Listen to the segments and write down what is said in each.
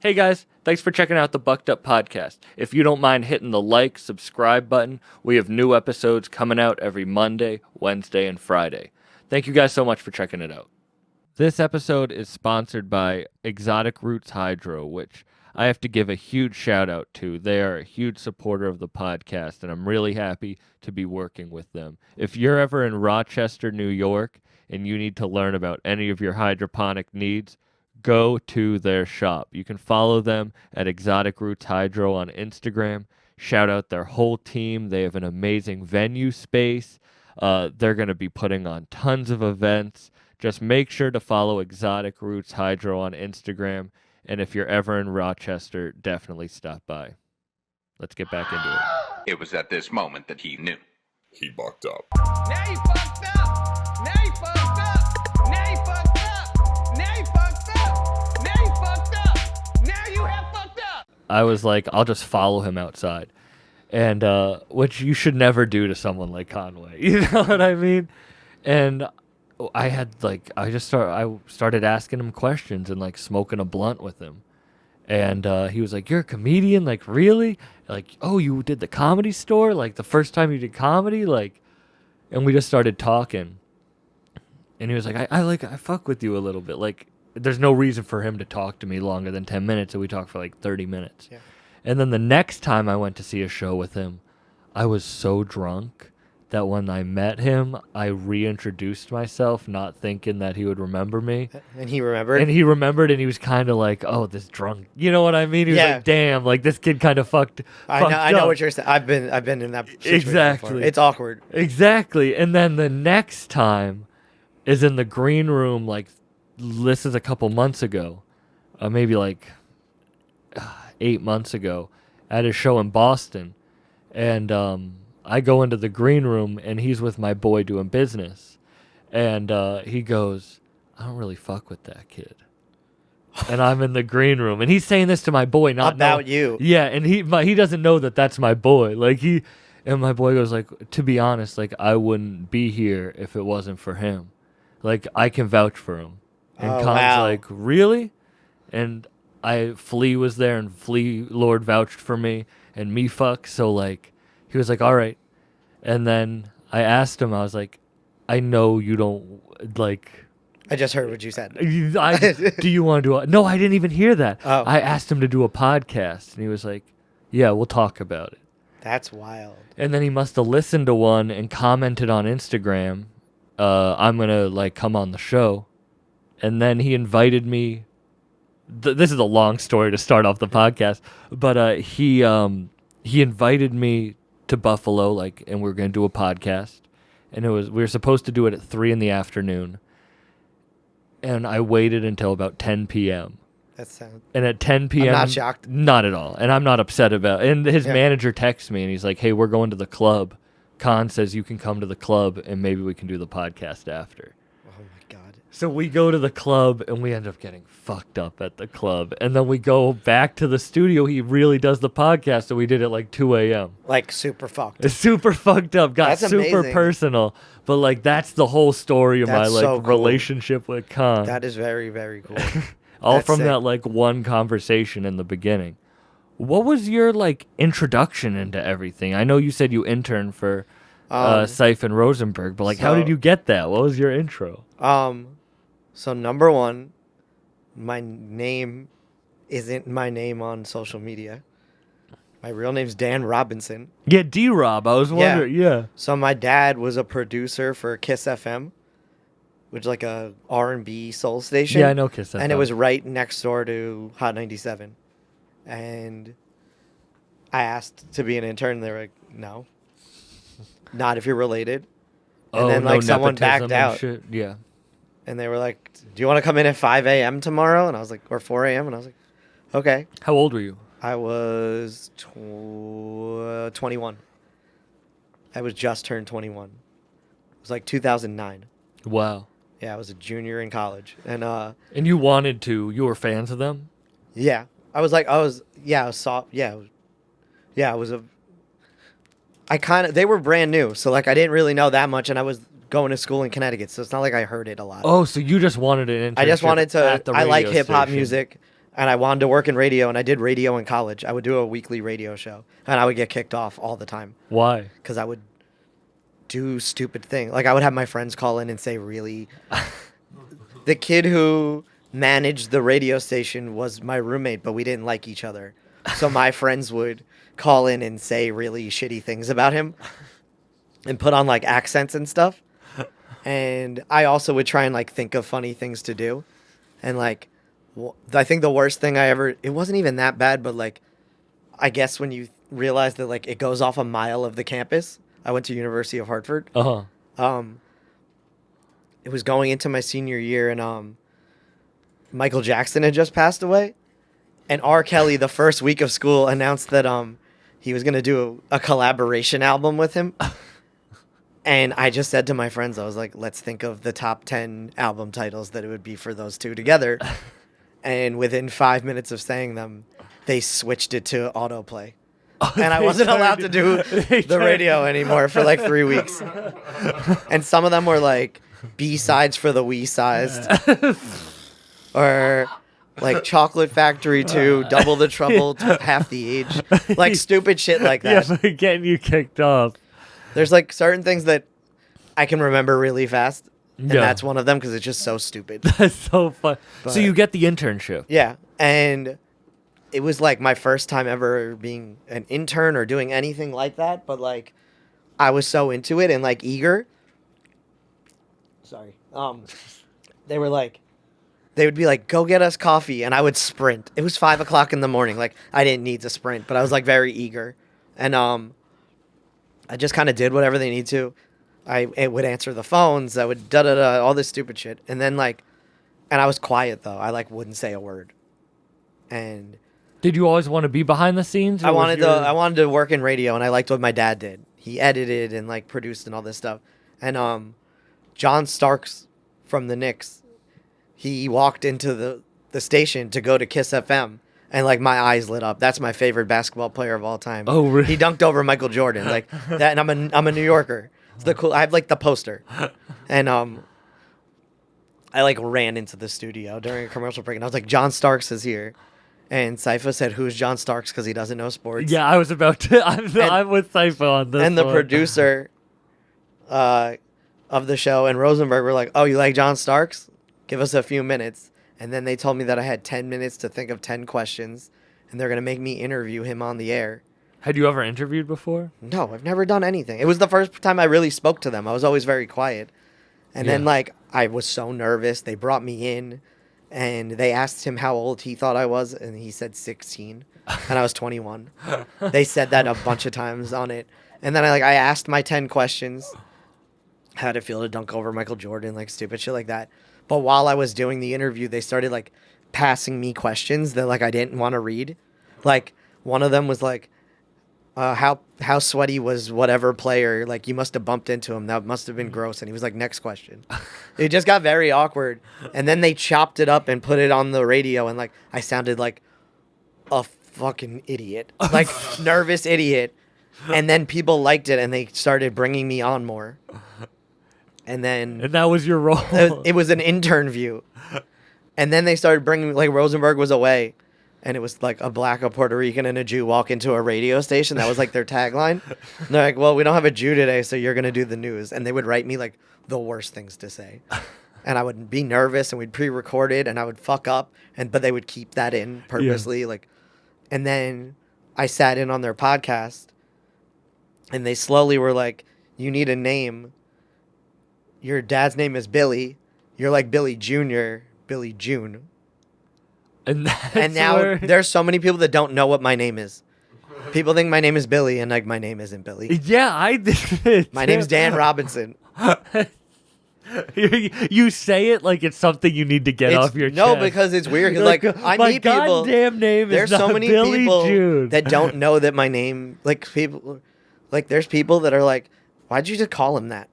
Hey guys, thanks for checking out the Bucked Up Podcast. If you don't mind hitting the like, subscribe button, we have new episodes coming out every Monday, Wednesday, and Friday. Thank you guys so much for checking it out. This episode is sponsored by Exotic Roots Hydro, which I have to give a huge shout out to. They are a huge supporter of the podcast, and I'm really happy to be working with them. If you're ever in Rochester, New York, and you need to learn about any of your hydroponic needs, go to their shop. You can follow them at Exotic Roots Hydro on Instagram. Shout out their whole team. They have an amazing venue space. They're going to be putting on tons of events. Just make sure to follow Exotic Roots Hydro on Instagram. And if you're ever in Rochester, definitely stop by. Let's get back into it. It was at this moment that he knew. He bucked up. Now you fucked up. Now you fucked up. Now you fucked up. Now you fucked up. Now you fucked up. Now you have fucked up. I was like, I'll just follow him outside. And which you should never do to someone like Conway. You know what I mean? And I had I started asking him questions and like smoking a blunt with him. And he was like, "You're a comedian? Like, really? Like, oh, you did the Comedy Store? Like, the first time you did comedy? Like," and we just started talking. And he was like, I fuck with you a little bit. Like, there's no reason for him to talk to me longer than 10 minutes, and we talked for like 30 minutes. Yeah. And then the next time I went to see a show with him, I was so drunk that when I met him, I reintroduced myself, not thinking that he would remember me. And he remembered? And he remembered, and he was kind of like, oh, this drunk. You know what I mean? He was like, damn, like this kid kind of fucked I know what you're saying. I've been in that situation exactly before. It's awkward. Exactly. And then the next time is in the green room, like, this is a couple months ago, maybe like 8 months ago, at a show in Boston. And I go into the green room, and he's with my boy doing business. And he goes, "I don't really fuck with that kid." And I'm in the green room, and he's saying this to my boy, not about you. Yeah, and he doesn't know that that's my boy. And my boy goes like, "To be honest, like, I wouldn't be here if it wasn't for him. Like, I can vouch for him." And Con's like, "Really?" And Flea was there, and Flea Lord vouched for me, and me fuck. So like, he was like, "All right." And then I asked him, I was like, "I know you don't like." I just heard what you said. Do you want to do No, I didn't even hear that. Oh. I asked him to do a podcast, and he was like, "Yeah, we'll talk about it." That's wild. And then he must have listened to one and commented on Instagram, "I'm going to like come on the show." And then he invited me. This is a long story to start off the podcast, but he invited me to Buffalo, like, and we were going to do a podcast, and we were supposed to do it at 3 p.m, and I waited until about 10 p.m. And at 10 p.m. I'm not shocked. Not at all. And I'm not upset about it. And his manager texts me, and he's like, "Hey, we're going to the club. Con says you can come to the club, and maybe we can do the podcast after." Oh, my God. So we go to the club, and we end up getting fucked up at the club. And then we go back to the studio. He really does the podcast, so we did it like 2 a.m. Like, super fucked. It's super fucked up. Got That's super amazing. Personal. But, like, that's the whole story of my, like, so cool. relationship with Con. That is very, very cool. All That's from sick. that, like, one conversation in the beginning. What was your, like, introduction into everything? I know you said you interned for Seif and Rosenberg, but, like, how did you get that? What was your intro? So number one, my name isn't my name on social media. My real name's Dan Robinson. Yeah, D-Rob. I was wondering. Yeah. So my dad was a producer for Kiss FM, which is like a R&B soul station. Yeah, I know Kiss FM. And it was right next door to Hot 97. And I asked to be an intern. They were like, "No, not if you're related." And then like someone backed out. Shit. Yeah. And they were like, "Do you want to come in at 5 a.m. tomorrow?" And I was like, or 4 a.m. And I was like, "Okay." How old were you? I was 21. I was just turned 21. It was like 2009. Wow. Yeah, I was a junior in college. And you were fans of them? Yeah. I was they were brand new. So like I didn't really know that much, and I was going to school in Connecticut, so it's not like I heard it a lot. Oh, so you just wanted an internship. I just wanted to. at the I like radio hip hop station. music. and I wanted to work in radio, and I did radio in college. I would do a weekly radio show, and I would get kicked off all the time Why? because I would do stupid things. Like, I would have my friends call in and say really... The kid who managed the radio station was my roommate, but we didn't like each other. So my friends would call in and say really shitty things about him and put on like accents and stuff. And I also would try and like think of funny things to do. And like, I think the worst thing it wasn't even that bad, but like, I guess when you realize that like it goes off a mile of the campus, I went to University of Hartford. It was going into my senior year, and Michael Jackson had just passed away. And R. Kelly, the first week of school, announced that he was going to do a collaboration album with him. And I just said to my friends, I was like, let's think of the top 10 album titles that it would be for those two together. And within 5 minutes of saying them, they switched it to autoplay. And I wasn't allowed to do the radio anymore for like 3 weeks. And some of them were like B-sides for the Wii-sized. Or like Chocolate Factory 2, Double the Trouble, half the age. Like stupid shit like that. Yeah, but getting you kicked off. There's like certain things that I can remember really fast. And Yeah. that's one of them because it's just so stupid. That's so fun. So But- you get the internship. Yeah. And it was like my first time ever being an intern or doing anything like that. But like I was so into it and like eager. Sorry. They were like, they would be like, go get us coffee. And I would sprint. It was 5 o'clock in the morning. Like I didn't need to sprint, but I was like very eager. And I just kind of did whatever they need to. I would answer the phones. I would all this stupid shit. And then like, and I was quiet though. I like wouldn't say a word. And Did you always want to be behind the scenes? or I was wanted your- to work in radio, and I liked what my dad did. He edited and like produced and all this stuff. And John Starks from the Knicks, he walked into the station to go to Kiss FM, and like my eyes lit up. That's my favorite basketball player of all time. Oh, really? He dunked over Michael Jordan like that. And I'm a New Yorker. It's the cool. I have like the poster, and I like ran into the studio during a commercial break, and I was like, John Starks is here. And Sypha said, who's John Starks? Because he doesn't know sports. Yeah, I was about to. I'm with Sypha on this. And the one. producer of the show and Rosenberg were like, oh, you like John Starks? Give us a few minutes. And then they told me that I had 10 minutes to think of 10 questions, and they're going to make me interview him on the air. Had you ever interviewed before? No, I've never done anything. It was the first time I really spoke to them. I was always very quiet. And then, Yeah. like, I was so nervous. They brought me in, and they asked him how old he thought I was, and he said 16, and I was 21. They said that a bunch of times on it. And then I asked my 10 questions. How'd it feel to dunk over Michael Jordan, like, stupid shit like that. But while I was doing the interview, they started, like, passing me questions that, like, I didn't want to read. Like, one of them was, like, how sweaty was whatever player? Like, you must have bumped into him. That must have been gross. And he was like, next question. It just got very awkward. And then they chopped it up and put it on the radio. And, like, I sounded like a fucking idiot. Like, nervous idiot. And then people liked it, and they started bringing me on more. And then And that was your role. it was an intern view. And then they started bringing, like, Rosenberg was away. And it was like a black, a Puerto Rican, and a Jew walk into a radio station. That was like their tagline. And they're like, well, we don't have a Jew today, so you're going to do the news. And they would write me like the worst things to say. And I would be nervous, and we'd pre-record it, and I would fuck up. But they would keep that in purposely. Like, and then I sat in on their podcast, and they slowly were like, you need a name. Your dad's name is Billy. You're like Billy Jr., Billy June. and And now there's so many people that don't know what my name is. People think my name is Billy, and like my name isn't Billy. Yeah, I did. My name's Dan Robinson. You say it like it's something you need to get off your chest. No, because it's weird. 'Cause, like I my meet people. goddamn name There's is so not many Billy people June. that don't know that my name. Like people, like there's people that are like, why'd you just call him that,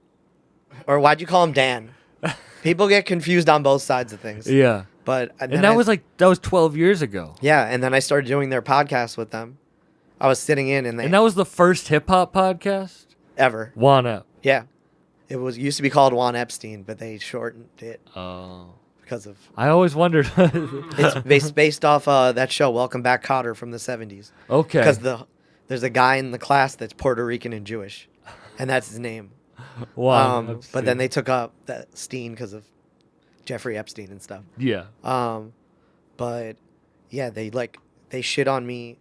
or why'd you call him Dan? People get confused on both sides of things. Yeah, But and that was 12 years ago. yeah, and then I started doing their podcast with them. I was sitting in, and they And that was the first hip hop podcast. ever. Juan up. Yeah, it used to be called Juan Epstein, but they shortened it Oh. because of I always wondered. it's based off that show Welcome Back, Kotter from the 70s. Okay. Because there's a guy in the class that's Puerto Rican and Jewish, and that's his name. Wow. But then they took up that Steen because of Jeffrey Epstein and stuff. Yeah. But yeah, they shit on me.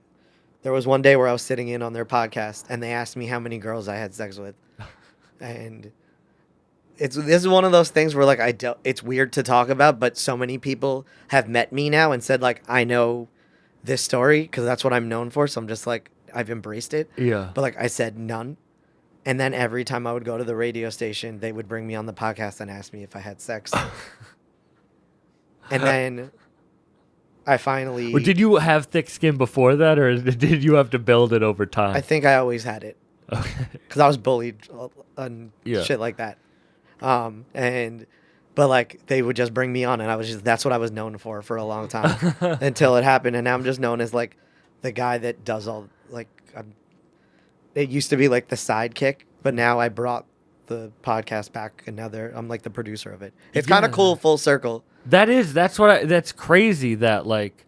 There was one day where I was sitting in on their podcast, and they asked me how many girls I had sex with, and this is one of those things where like it's weird to talk about, but so many people have met me now and said like I know this story because that's what I'm known for. So I'm just like I've embraced it. Yeah. But like I said none, and then every time I would go to the radio station, they would bring me on the podcast and ask me if I had sex, and then I finally. Well, did you have thick skin before that, or did you have to build it over time? I think I always had it. Okay. Because I was bullied and shit like that. But like they would just bring me on, and that's what I was known for a long time until it happened. And now I'm just known as like the guy that does all like, it used to be like the sidekick, but now I brought the podcast back and now I'm like the producer of it. It's kind of cool full circle. That's crazy that like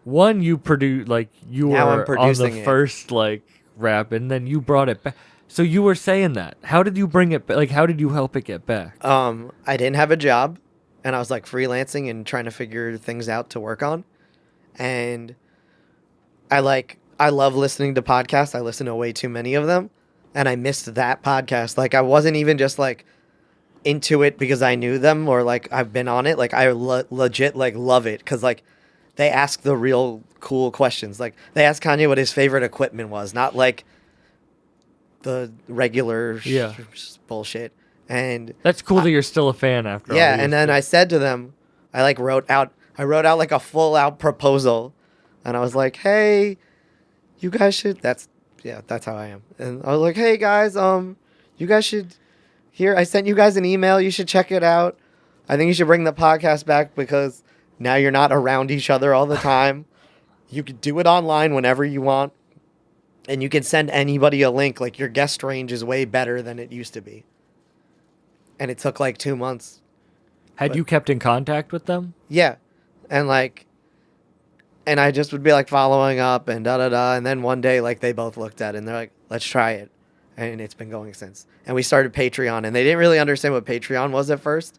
one you produce like you Now I'm were on the producing it. first like rap and then you brought it back. So you were saying that. How did you bring it back? Like how did you help it get back? I didn't have a job and I was like freelancing and trying to figure things out to work on. And I love listening to podcasts. I listen to way too many of them and I missed that podcast. Like I wasn't even just like into it because I knew them or like I've been on it. Like I legit like love it because like they ask the real cool questions. Like they asked Kanye what his favorite equipment was, not like the regular bullshit. And That's cool that you're still a fan after all. yeah, and then I said to them, I wrote out like a full out proposal, and I was like, hey, you guys should. That's how I am. And I was like, hey guys, you guys should. Here, I sent you guys an email. You should check it out. I think you should bring the podcast back because now you're not around each other all the time. You could do it online whenever you want. And you can send anybody a link. Like, your guest range is way better than it used to be. And it took like 2 months. Had you kept in contact with them? Yeah. And I just would be like following up and da-da-da. And then one day, like, they both looked at it and they're like, let's try it. And it's been going since. And we started Patreon, and they didn't really understand what Patreon was at first.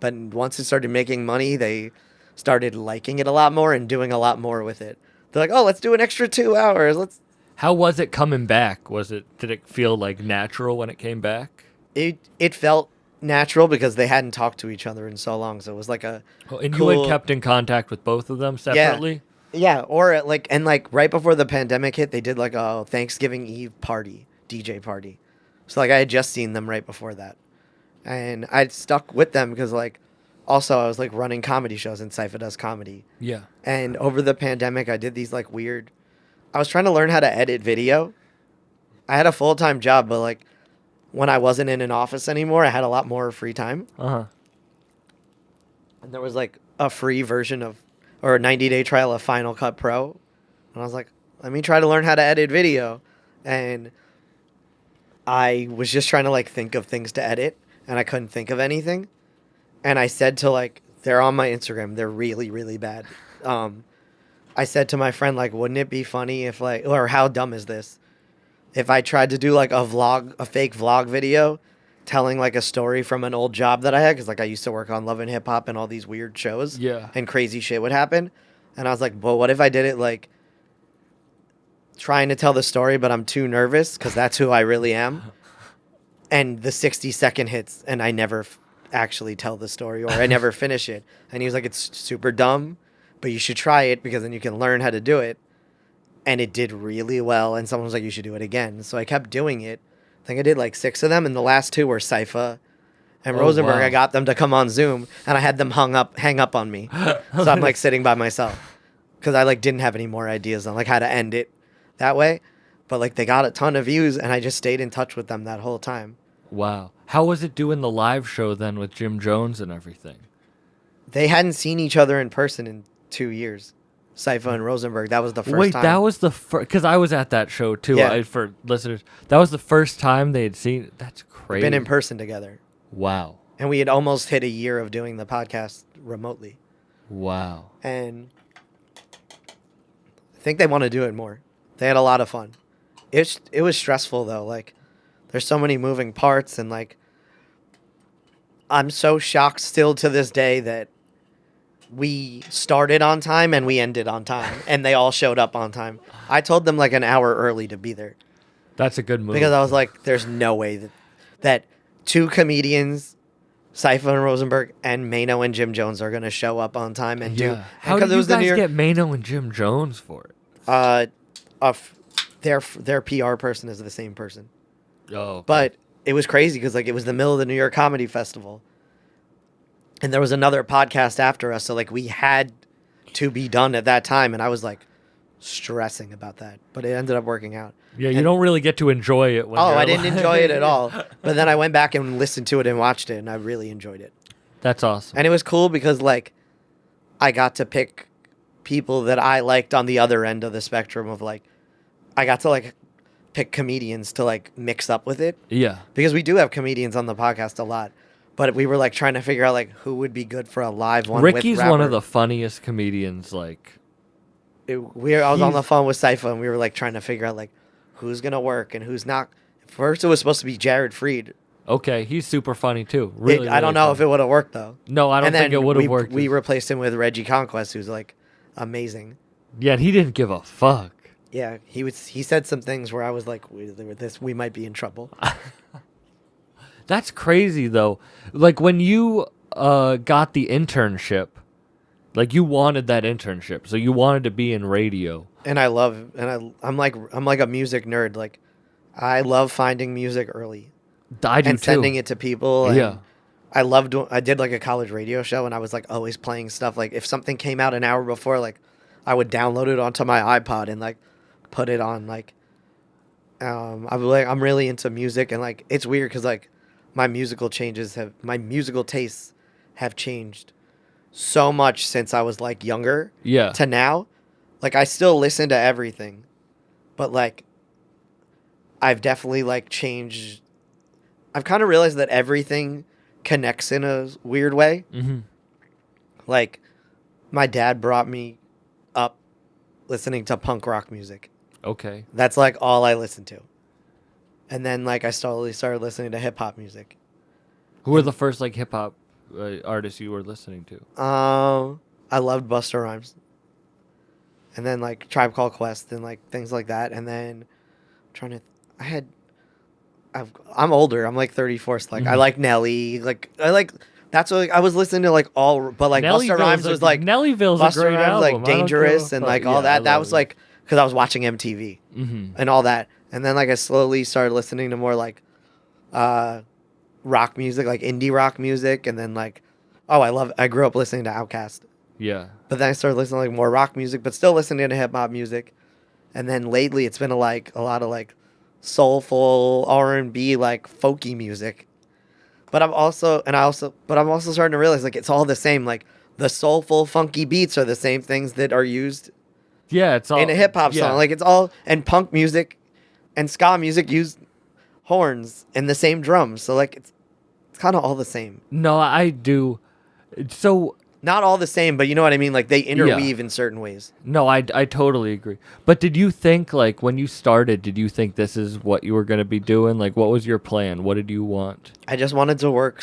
But once it started making money, they started liking it a lot more and doing a lot more with it. They're like, oh, let's do an extra 2 hours. How was it coming back? Did it feel like natural when it came back? It felt natural because they hadn't talked to each other in so long. So it was like a And cool... you had kept in contact with both of them separately? Yeah, or like right before the pandemic hit, they did like a Thanksgiving Eve party. DJ party. So like I had just seen them right before that. And I'd stuck with them because like also I was like running comedy shows and Cypher does comedy. Yeah. And over the pandemic I did these like I was trying to learn how to edit video. I had a full-time job, but like when I wasn't in an office anymore, I had a lot more free time. Uh-huh. And there was like a free version or a 90-day trial of Final Cut Pro. And I was like, let me try to learn how to edit video. And I was just trying to like think of things to edit and I couldn't think of anything. And I said to like, they're on my Instagram. They're really, really bad. I said to my friend, like, wouldn't it be funny if like, or how dumb is this? If I tried to do like a fake vlog video telling like a story from an old job that I had. Cause like I used to work on Love and Hip Hop and all these weird shows. Yeah. And crazy shit would happen. And I was like, well, what if I did it like trying to tell the story, but I'm too nervous because that's who I really am. And the 60-second hits and I never actually tell the story or I never finish it. And he was like, it's super dumb, but you should try it because then you can learn how to do it. And it did really well. And someone was like, you should do it again. So I kept doing it. I think I did like 6 of them. And the last 2 were Cypher and Rosenberg. Wow. I got them to come on Zoom and I had them hang up on me. So I'm like sitting by myself because I like didn't have any more ideas on like how to end it that way. But like they got a ton of views and I just stayed in touch with them that whole time. Wow. How was it doing the live show then with Jim Jones and everything? They hadn't seen each other in person in 2 years. Cypher and Rosenberg. That was the first time. Wait, that was the first... Because I was at that show, too, Yeah. for listeners. That was the first time they had seen... That's crazy. Been in person together. Wow. And we had almost hit a year of doing the podcast remotely. Wow. And I think they want to do it more. They had a lot of fun. It was stressful though. Like, there's so many moving parts, and like, I'm so shocked still to this day that we started on time and we ended on time, and they all showed up on time. I told them like an hour early to be there That's a good move. because I was like, "There's no way that two comedians, Seifa and Rosenberg, and Mano and Jim Jones are gonna show up on time and do." yeah. and How 'cause did you guys get Mano and Jim Jones for it? Their PR person is the same person. Oh, okay. But it was crazy because like it was the middle of the New York Comedy Festival, and there was another podcast after us, so like we had to be done at that time, and I was like stressing about that, but it ended up working out. yeah, you and- don't really get to enjoy it. When Oh, you're I didn't alive. enjoy it at all. But then I went back and listened to it and watched it, and I really enjoyed it. That's awesome. And it was cool because like I got to pick people that I liked on the other end of the spectrum of like I got to like pick comedians to like mix up with it. Yeah. Because we do have comedians on the podcast a lot, but we were like trying to figure out like who would be good for a live one. Ricky's with one of rapper. the funniest comedians. Like, I was on he's- the phone with Seifa and we were like trying to figure out like who's gonna work and who's not. First, it was supposed to be Jared Freed. okay, he's super funny too. Really, I don't know if it would have worked though. No, I don't And then think it would have worked. We replaced him with Reggie Conquest, who's like amazing. Yeah, and he didn't give a fuck. Yeah, he said some things where I was like, we might be in trouble. That's crazy though. Like when you got the internship, like you wanted that internship, so you wanted to be in radio. And I'm like a music nerd. Like I love finding music early I do and too. sending it to people. And Yeah. I did like a college radio show, and I was like always playing stuff. Like if something came out an hour before, like I would download it onto my iPod and like put it on. Like I'm really into music, and like it's weird because like my musical tastes have changed so much since I was like younger Yeah. to now. Like I still listen to everything, but like I've definitely like changed. I've kind of realized that everything connects in a weird way. Mm-hmm. Like my dad brought me up listening to punk rock music. Okay. That's like all I listened to. And then like I slowly started listening to hip hop music. Who were the first like hip hop artists you were listening to? I loved Busta Rhymes. And then like Tribe Called Quest and like things like that. And then I'm older. I'm like 34. So like I like Nelly. That's what I was listening to like all, but like Busta Rhymes was like Nellyville's a Busta great Rhymes album. like I don't give a Dangerous and fuck. like all Yeah, I that. That love was it. like because I was watching MTV Mhm. and all that. And then like I slowly started listening to more like rock music, like indie rock music, and then like I grew up listening to Outkast. Yeah. But then I started listening to like more rock music, but still listening to hip hop music. And then lately it's been a lot of like soulful R&B, like folky music. But I'm also starting to realize like it's all the same. Like the soulful, funky beats are the same things that are used Yeah, it's all in a hip hop yeah. song. Like it's all, and punk music and ska music use horns and the same drums. So like it's kind of all the same. No, I do. So Not all the same, but you know what I mean? Like they interweave in certain ways. no, I totally agree. But did you think like when you started, did you think this is what you were going to be doing? Like what was your plan? What did you want I just wanted to work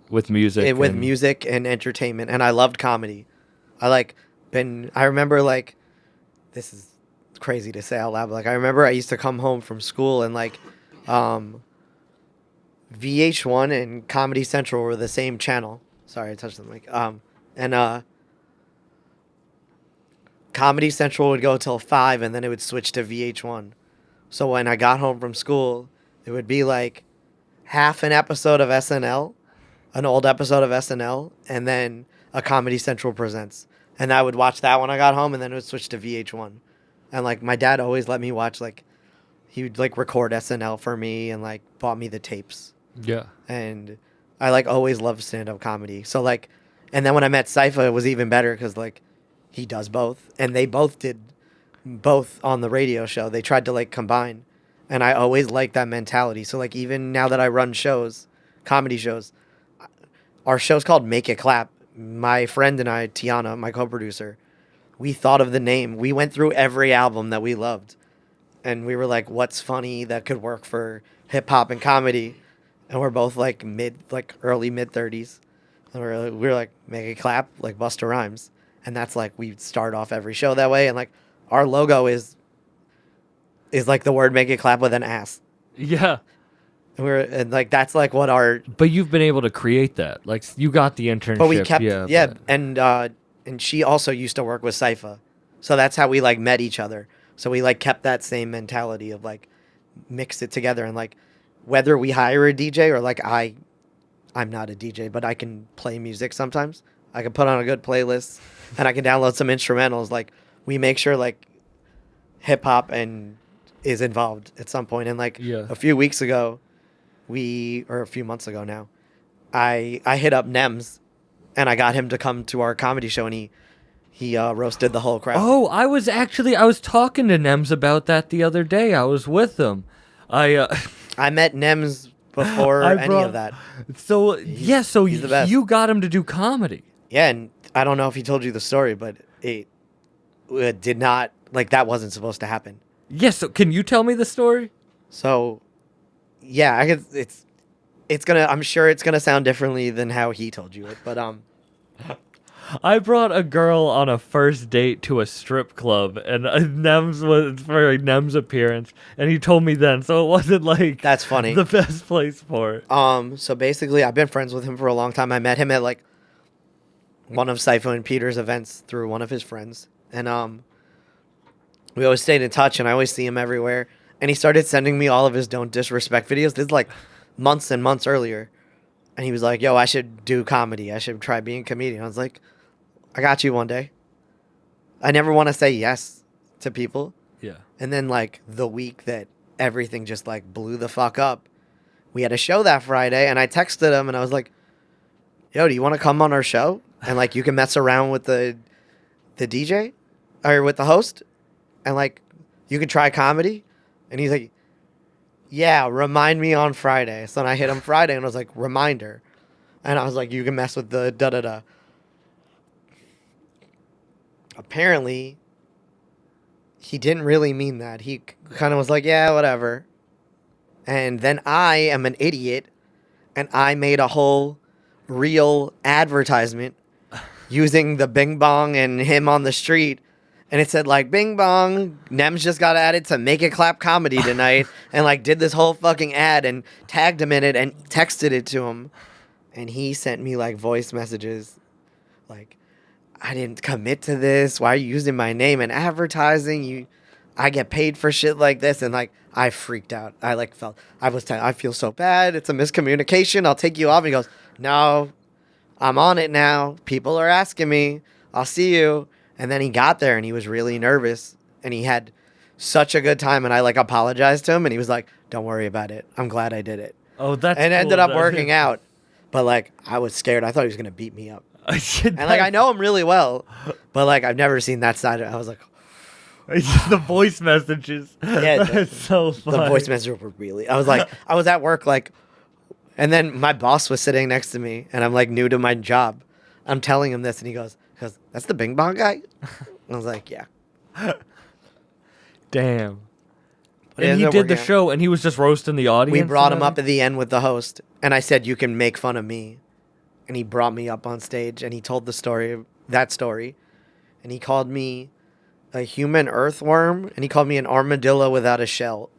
with music? with and- music and entertainment, and I loved comedy. I remember like, this is crazy to say out loud, but like I remember I used to come home from school and like VH1 and Comedy Central were the same channel. Sorry, I touched the mic. And Comedy Central would go till 5 and then it would switch to VH1. So when I got home from school, it would be like half an episode of SNL, an old episode of SNL, and then a Comedy Central Presents. And I would watch that when I got home, and then it would switch to VH1. And like my dad always let me watch, like he would like record SNL for me and like bought me the tapes. Yeah. And I like always loved stand-up comedy. So like, and then when I met Seifa, it was even better because like he does both, and they both did both on the radio show. They tried to like combine, and I always liked that mentality. So like even now that I run shows, comedy shows, our show's called Make It Clap. My friend and I, Tiana, my co-producer, we thought of the name. We went through every album that we loved. And we were like, what's funny that could work for hip hop and comedy? And we're both like early mid 30s. And we were like, make it clap like Busta Rhymes. And that's like, we start off every show that way. And like, our logo is like the word make it clap with an ass. Yeah. And like, that's like what our. But you've been able to create that. Like, you got the internship. But we kept. Yeah. But... And she also used to work with Sypha. So that's how we like met each other. So we like kept that same mentality of like mix it together. And like, whether we hire a DJ or like I'm not a DJ, but I can play music sometimes. I can put on a good playlist and I can download some instrumentals. Like, we make sure like hip hop and is involved at some point. And like a few weeks ago, or a few months ago now, I hit up Nems and I got him to come to our comedy show, and he roasted the whole crowd. Oh, I was talking to Nems about that the other day. I was with him. I met Nems before any of that. So he's the best. You got him to do comedy. Yeah, and I don't know if he told you the story, but it did not, like, that wasn't supposed to happen. Yes, so can you tell me the story? So, yeah, I'm sure it's gonna sound differently than how he told you it, but I brought a girl on a first date to a strip club, and Nems was for Nems' appearance, and he told me then, so it wasn't like that's funny. The best place for it. So basically, I've been friends with him for a long time. I met him at like one of Sypha and Peter's events through one of his friends, and we always stayed in touch, and I always see him everywhere. And he started sending me all of his Don't Disrespect videos. This is like months and months earlier, and he was like, "Yo, I should do comedy. I should try being a comedian." I was like, I got you one day. I never want to say yes to people. Yeah. And then like the week that everything just like blew the fuck up, we had a show that Friday, and I texted him and I was like, yo, do you want to come on our show? And like, you can mess around with the DJ or with the host, and like, you can try comedy. And he's like, yeah, remind me on Friday. So then I hit him Friday and I was like, reminder. And I was like, you can mess with the da-da-da. Apparently, he didn't really mean that. He kind of was like, yeah, whatever. And then I am an idiot, and I made a whole real advertisement using the Bing Bong and him on the street. And it said, like, Bing Bong, Nems just got added to Make It Clap comedy tonight. And, like, did this whole fucking ad and tagged him in it and texted it to him. And he sent me, like, voice messages, like, I didn't commit to this. Why are you using my name in advertising? I get paid for shit like this. And like, I freaked out. I like felt, I feel so bad. It's a miscommunication. I'll take you off. And he goes, no, I'm on it now. People are asking me. I'll see you. And then he got there and he was really nervous and he had such a good time. And I like apologized to him and he was like, don't worry about it. I'm glad I did it. Oh, that's And it cool, ended up though. working out. But like, I was scared. I thought he was going to beat me up. And like, I know him really well, but like, I've never seen that side. I was like, the voice messages. Yeah, That's so funny. the voice messages were really, I was like, I was at work, like, and then my boss was sitting next to me and I'm like new to my job. I'm telling him this and he goes, that's the Bing Bong guy? I was like, yeah. Damn. But it And he ended up did the working out. show and he was just roasting the audience. We brought and him up at the end with the host and I said, you can make fun of me. And he brought me up on stage and he told that story. And he called me a human earthworm and he called me an armadillo without a shell.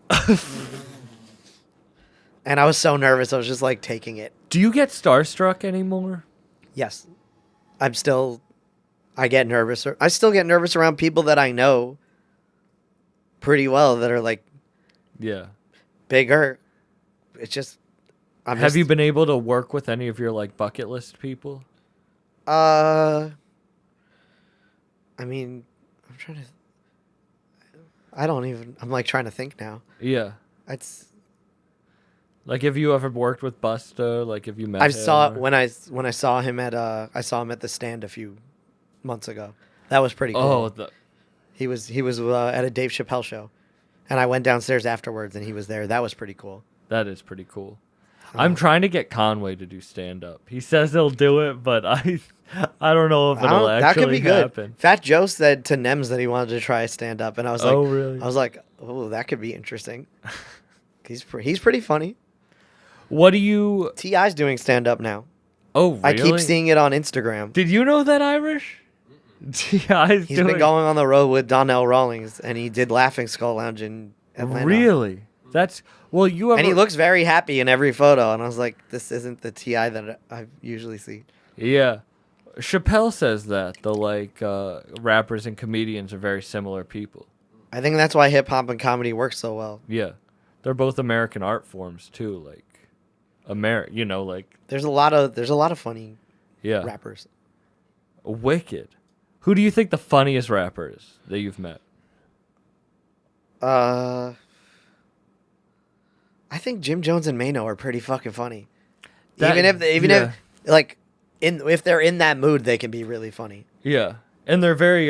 And I was so nervous. I was just like taking it. Do you get starstruck anymore? Yes. I get nervous. I still get nervous around people that I know pretty well that are like Yeah. bigger. It's just, Have you been able to work with any of your like bucket list people? I mean, I'm like trying to think now. Yeah. It's, Like, have you ever worked with Busta? Like, have you met I him? saw or- when I saw him at the Stand a few months ago. That was pretty cool. Oh, He was at a Dave Chappelle show, and I went downstairs afterwards, and he was there. That was pretty cool. that is pretty cool. I'm trying to get Conway to do stand up. He says he'll do it, but I don't know if it'll actually that could be good. happen. Fat Joe said to Nems that he wanted to try stand up, and I was like, Oh, really? I was like, oh, that could be interesting. He's pretty funny. What do you? T.I.'s doing stand up now. Oh, really? I keep seeing it on Instagram. Did you know that, Irish? T.I.'s He's been going on the road with Donnell Rawlings, and he did Laughing Skull Lounge in Atlanta. Really? That's well. You ever? And he looks very happy in every photo, and I was like, this isn't the T.I. that I usually see. Yeah. Chappelle says that rappers and comedians are very similar people. I think that's why hip hop and comedy work so well. Yeah, they're both American art forms too. There's a lot of funny Yeah. rappers. Wicked. Who do you think the funniest rapper is that you've met? I think Jim Jones and Mano are pretty fucking funny. If they're in that mood, they can be really funny. Yeah, and they're very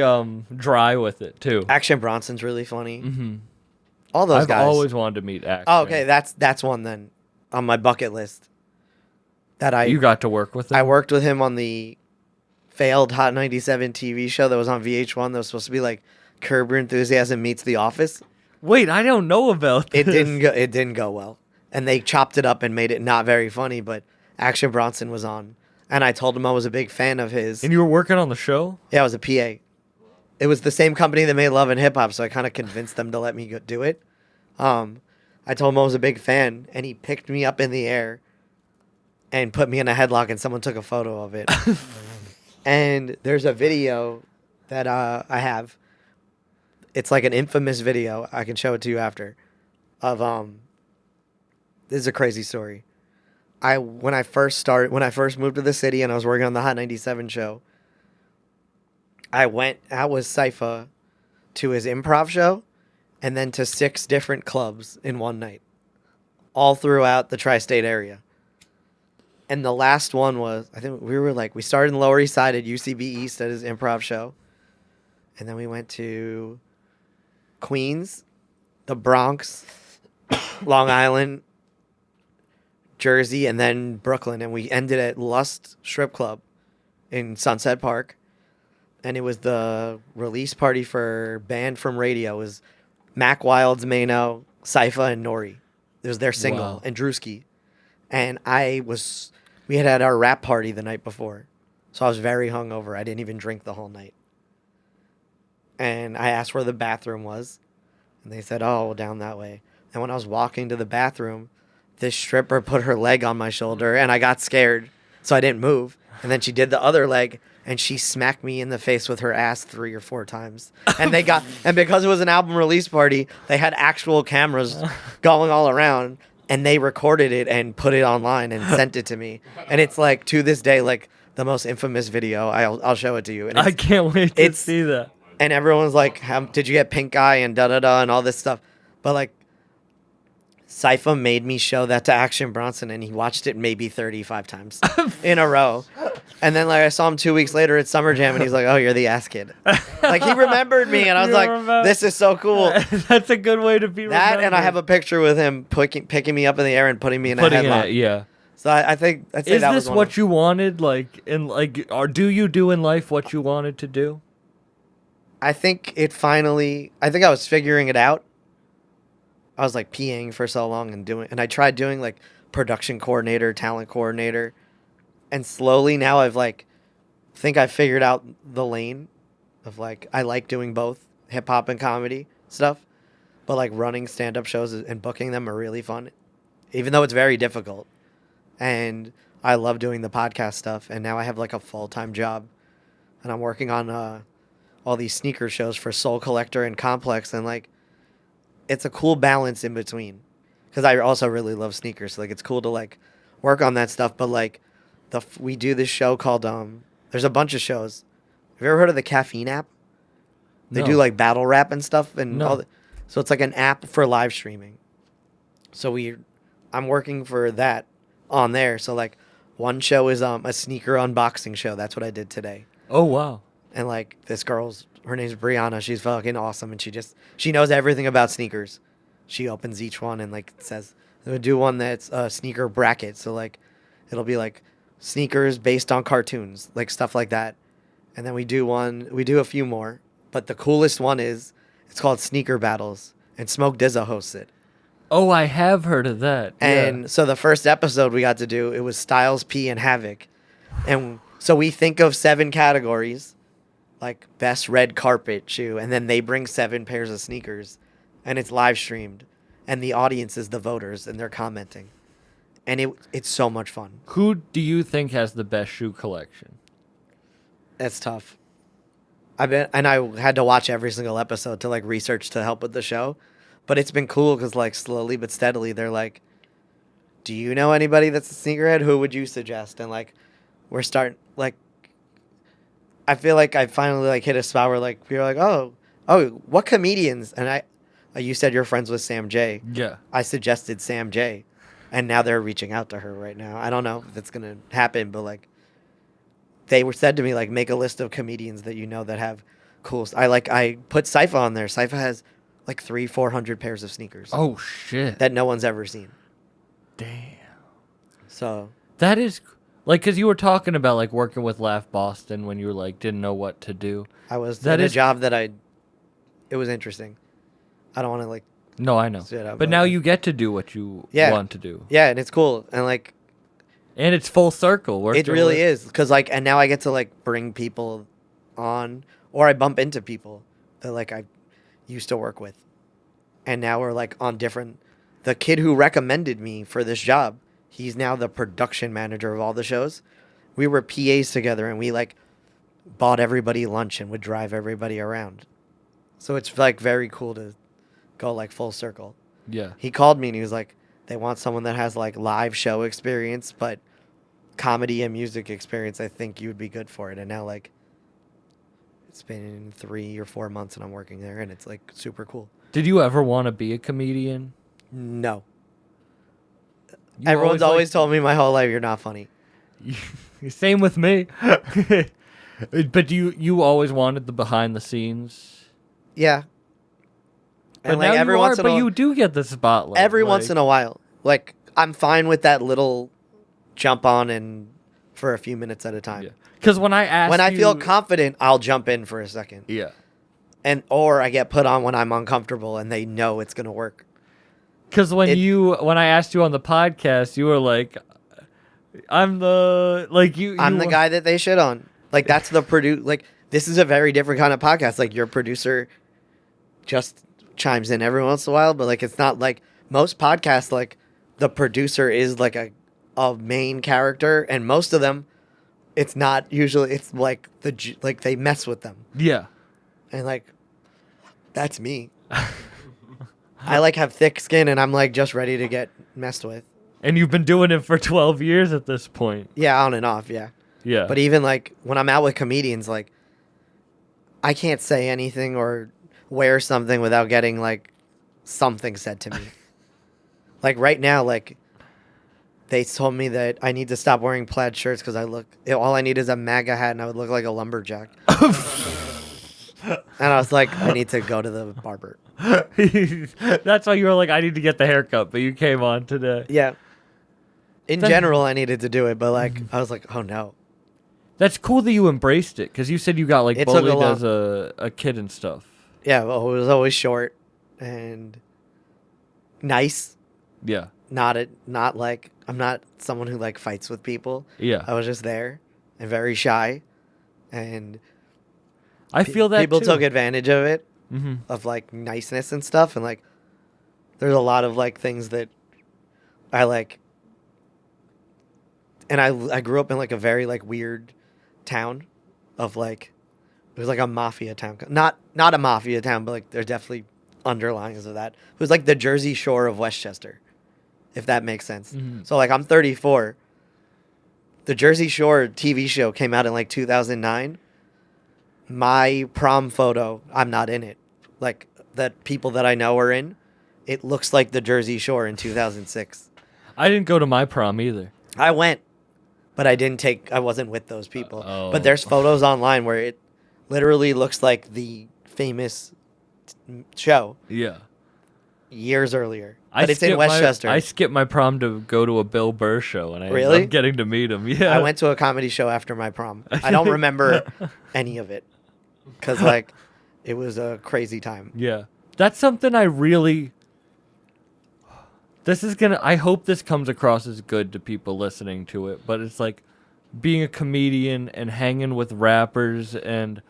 dry with it too. Action Bronson's really funny. Mm-hmm. All those I've guys. always wanted to meet Action. Oh, okay, that's one then on my bucket list. You got to work with him? I worked with him on the failed Hot 97 TV show that was on VH1 that was supposed to be like Curb Your Enthusiasm meets The Office. Wait, I don't know about this. It didn't go well. And they chopped it up and made it not very funny, but Action Bronson was on. And I told him I was a big fan of his. And you were working on the show? Yeah, I was a PA. It was the same company that made Love and Hip Hop, so I kind of convinced them to let me do it. I told him I was a big fan, and he picked me up in the air and put me in a headlock, and someone took a photo of it. And there's a video that I have. It's like an infamous video. I can show it to you after. This is a crazy story. When I first moved to the city and I was working on the Hot 97 show, I went out with Cypher to his improv show and then to 6 different clubs in one night, all throughout the tri-state area. And the last one was, I think we started in Lower East Side at UCB East at his improv show. And then we went to Queens, the Bronx, Long Island, Jersey, and then Brooklyn. And we ended at Lust Strip Club in Sunset Park. And it was the release party for Banned from Radio. It was Mac Wilds, Mano, Cypher, and Nori. It was their single, Wow. and Drewski. And we had our rap party the night before. So I was very hungover. I didn't even drink the whole night. And I asked where the bathroom was. And they said, oh, down that way. And when I was walking to the bathroom, this stripper put her leg on my shoulder, and I got scared. So I didn't move. And then she did the other leg, and she smacked me in the face with her ass 3 or 4 times. And because it was an album release party, they had actual cameras going all around, and they recorded it and put it online and sent it to me. And it's like, to this day, like the most infamous video. I'll show it to you. And I can't wait to see that. And everyone's like, did you get pink eye and da-da-da and all this stuff. But like, Cypher made me show that to Action Bronson, and he watched it maybe 35 times in a row. And then I saw him 2 weeks later at Summer Jam, and he's like, oh, you're the ass kid. Like, he remembered me, and I was like, this is so cool. That's a good way to be remembered. And I have a picture with him picking me up in the air and putting me in a headlock. Yeah. So I think I'd say Is that this was what you wanted? Or do you do in life what you wanted to do? I think I was figuring it out. I was like PAing for so long and I tried doing like production coordinator, talent coordinator, and slowly now I've think I figured out the lane of I like doing both hip hop and comedy stuff, but running stand-up shows and booking them are really fun, even though it's very difficult. And I love doing the podcast stuff, and now I have a full-time job, and I'm working on all these sneaker shows for Soul Collector and Complex, and it's a cool balance in between, because I also really love sneakers. So it's cool to work on that stuff. But we do this show called there's a bunch of shows. Have you ever heard of the Caffeine app? They No. do battle rap and stuff and No. all that. So it's an app for live streaming. So I'm working for that on there. So one show is a sneaker unboxing show. That's what I did today. Oh, wow. And this her name's Brianna. She's fucking awesome, and she knows everything about sneakers. She opens each one and says, Then we do one that's a sneaker bracket. So like, it'll be like sneakers based on cartoons, like stuff like that. And then we do a few more. But the coolest one is, it's called Sneaker Battles, and Smoke Dizza hosts it. Oh, I have heard of that. And so the first episode we got to do, it was Styles P and Havoc. And so we think of 7 categories, like best red carpet shoe, and then they bring 7 pairs of sneakers, and it's live streamed, and the audience is the voters, and they're commenting. And it's so much fun. Who do you think has the best shoe collection? That's tough. I had to watch every single episode to like research to help with the show. But it's been cool because, like, slowly but steadily, they're like, do you know anybody that's a sneakerhead? Who would you suggest? And, like, we're starting, like, I feel like I finally, like, hit a spot where, like, you're like, oh, what comedians? And you said you're friends with Sam J. Yeah. I suggested Sam J. And now they're reaching out to her right now. I don't know if that's going to happen, but, like, they were said to me, like, make a list of comedians that you know that have cool. I put Cypher on there. Cypher has like 400 pairs of sneakers. Oh shit! That no one's ever seen. Damn. So that is like, because you were talking about like working with Laugh Boston when you were like didn't know what to do. I was that in is a job that it was interesting. I don't want to like. No, I know. But now you get to do what you want to do. Yeah, and it's cool, and like. And it's full circle. It really is, because like, and now I get to like bring people on, or I bump into people that like I used to work with, and now we're like on different. The kid who recommended me for this job, he's now the production manager of all the shows. We were PAs together, and we like bought everybody lunch and would drive everybody around. So it's like very cool to go like full circle. Yeah. He called me and he was like, they want someone that has like live show experience, but comedy and music experience. I think you would be good for it. And now like it's been 3 or 4 months and I'm working there, and it's like super cool. Did you ever want to be a comedian? No. You Everyone's always told me my whole life, you're not funny. Same with me. But you always wanted the behind the scenes? Yeah. But like now you do get the spotlight. Every once in a while. Like, I'm fine with that little jump on and for a few minutes at a time. Because when I feel confident, I'll jump in for a second. Yeah. Or I get put on when I'm uncomfortable and they know it's going to work. Because when I asked you on the podcast, you were like, I'm the guy that they shit on. Like, that's the like, this is a very different kind of podcast. Like, your producer just chimes in every once in a while, but like, it's not like most podcasts, like the producer is like a main character, and most of them, it's not usually, it's like like they mess with them. Yeah. And like, that's me. I like have thick skin and I'm like just ready to get messed with. And you've been doing it for 12 years at this point. Yeah, on and off, yeah. Yeah. But even like when I'm out with comedians, like I can't say anything or wear something without getting like something said to me. Like right now, like they told me that I need to stop wearing plaid shirts because all I need is a MAGA hat and I would look like a lumberjack. And I was like, I need to go to the barber. That's why you were like, I need to get the haircut, but you came on today. Yeah. In general, I needed to do it, but like, I was like, oh no. That's cool that you embraced it, because you said you got like bullied as a kid and stuff. Yeah, well, it was always short and nice. Yeah. Not like, I'm not someone who like fights with people. Yeah. I was just there and very shy, and I feel that people too. took advantage of it, mm-hmm. of like niceness and stuff, and like there's a lot of like things that I like, and I grew up in like a very like weird town of like, it was like a mafia town, not a mafia town, but like there's definitely underlyings of that. It was like the Jersey Shore of Westchester, if that makes sense. Mm-hmm. So like I'm 34. The Jersey Shore TV show came out in like 2009. My prom photo, I'm not in it. Like, that people that I know are in, it looks like the Jersey Shore in 2006. I didn't go to my prom either. I went, but I wasn't with those people. But there's photos online where it literally looks like the famous show. Yeah. years earlier. But it's in Westchester. I skipped my prom to go to a Bill Burr show, and I ended Really? up getting to meet him. Yeah, I went to a comedy show after my prom. I don't remember any of it because like it was a crazy time. Yeah, that's something I really. I hope this comes across as good to people listening to it, but it's like being a comedian and hanging with rappers, and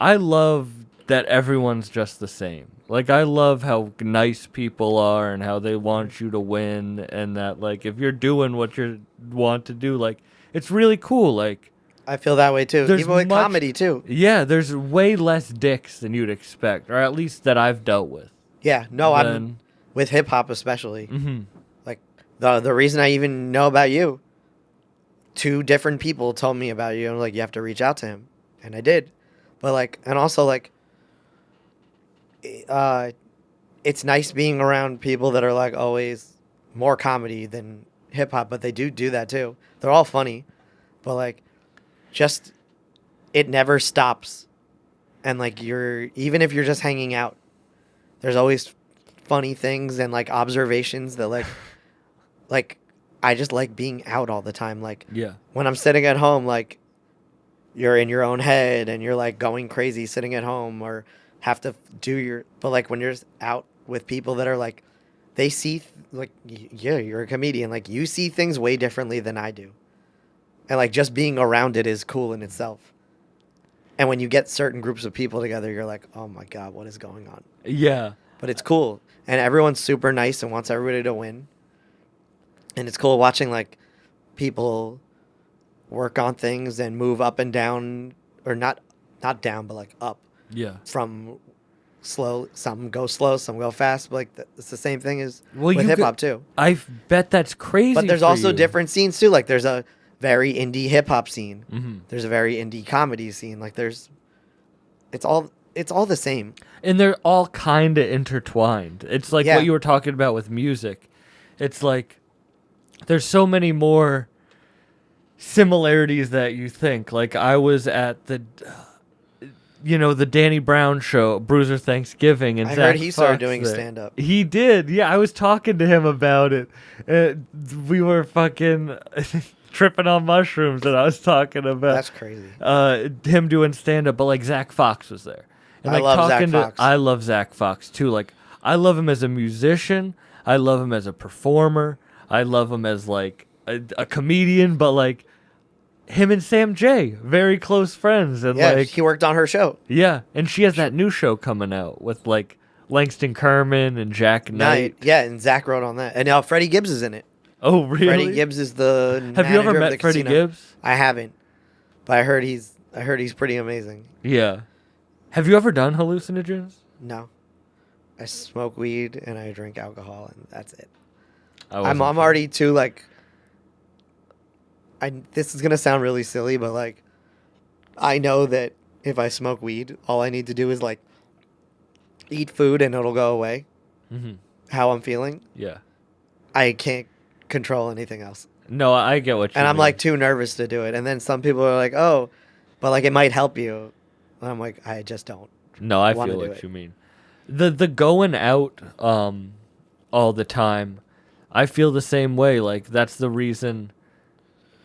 I love that everyone's just the same. Like, I love how nice people are and how they want you to win, and that, like, if you're doing what you want to do, like, it's really cool. Like, I feel that way too. There's Even with much- comedy too. yeah, there's way less dicks than you'd expect, or at least that I've dealt with. Yeah, no, Then- I'm with hip hop especially. Mm-hmm. Like the reason I even know about you, 2 different people told me about you, and like you have to reach out to him, and I did. But like, and also like, it's nice being around people that are like always more comedy than hip hop, but they do that too. They're all funny, but like, just it never stops, and like even if you're just hanging out, there's always funny things and like observations that like I just like being out all the time. Like Yeah. when I'm sitting at home, like you're in your own head and you're like going crazy sitting at home or have to but like when you're just out with people that are like, they see like, yeah, you're a comedian. Like you see things way differently than I do. And like just being around it is cool in itself. And when you get certain groups of people together, you're like, oh my God, what is going on? Yeah. But it's cool. And everyone's super nice and wants everybody to win. And it's cool watching like people work on things and move up and down, or not down, but like up Yeah. from slow. Some go slow, some go fast. But like it's the same thing as Well, with you hip hop too. I bet that's crazy. But there's for also you. different scenes too. Like there's a very indie hip hop scene. Mm-hmm. There's a very indie comedy scene. Like it's all the same. And they're all kind of intertwined. It's like Yeah. what you were talking about with music. It's like there's so many more similarities that you think. Like I was at the Danny Brown show, Bruiser Thanksgiving, and I Zach heard he started Fox doing there. stand-up. He did. Yeah, I was talking to him about it. We were fucking tripping on mushrooms, and I was talking about That's crazy. him doing stand-up, but like Zach Fox was there. And I like love Zach talking Fox. I love Zach Fox too. Like I love him as a musician. I love him as a performer. I love him as like a comedian, but like him and Sam J, very close friends. And Yeah, like he worked on her show. yeah, and she has that new show coming out with like Langston Kerman and Jack Knight. Yeah, and Zach wrote on that. And now Freddie Gibbs is in it. Oh really? Freddie Gibbs is the Have you ever manager of met the Freddie casino. Gibbs? I haven't, but I heard he's pretty amazing. Yeah. Have you ever done hallucinogens? No, I smoke weed and I drink alcohol, and that's it. I I'm wasn't sure. already too like. This is gonna sound really silly, but like, I know that if I smoke weed, all I need to do is like eat food and it'll go away. Mhm. How I'm feeling, Yeah. I can't control anything else. No, I get what you And I'm mean. like too nervous to do it. And then some people are like, "Oh, but like it might help you." And I'm like, I just don't. No, I wanna feel do what it. you mean. The going out all the time, I feel the same way. Like that's the reason.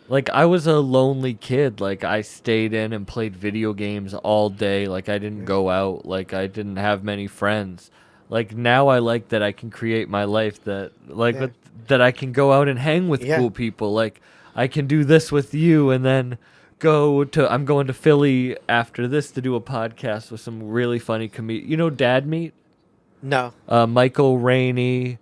Like I was a lonely kid. Like I stayed in and played video games all day. Like I didn't go out. Like I didn't have many friends. Like now I like that I can create my life that like Yeah. that I can go out and hang with Yeah. cool people. Like I can do this with you and then I'm going to Philly after this to do a podcast with some really funny Dad Meat? No. Michael Rainey,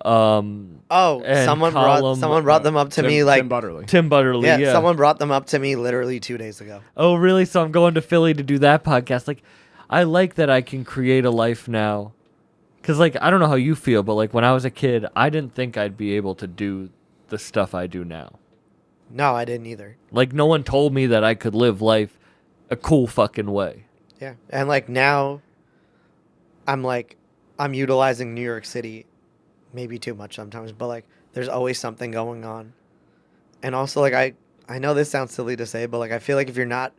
Oh, and someone Column, brought them up to me like Tim Butterly. Tim Butterly. yeah, Yeah. someone brought them up to me literally 2 days ago. Oh, really? So I'm going to Philly to do that podcast. Like, I like that I can create a life now. Because, like, I don't know how you feel, but, like, when I was a kid, I didn't think I'd be able to do the stuff I do now. No, I didn't either. Like, no one told me that I could live life a cool fucking way. Yeah. And like now I'm utilizing New York City maybe too much sometimes, but like there's always something going on. And also like I know this sounds silly to say, but like I feel like if you're not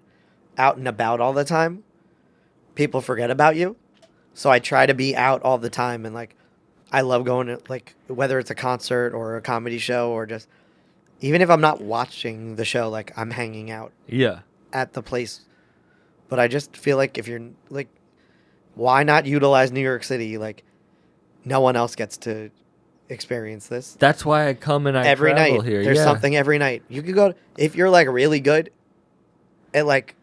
out and about all the time, people forget about you. So I try to be out all the time, and like I love going to, like, whether it's a concert or a comedy show or just, even if I'm not watching the show, like, I'm hanging out Yeah. at the place. But I just feel like if you're, like, why not utilize New York City? Like, no one else gets to experience this. That's why I come and I Every travel night. here. There's yeah. something every night. You could go, if you're, like, really good at, like,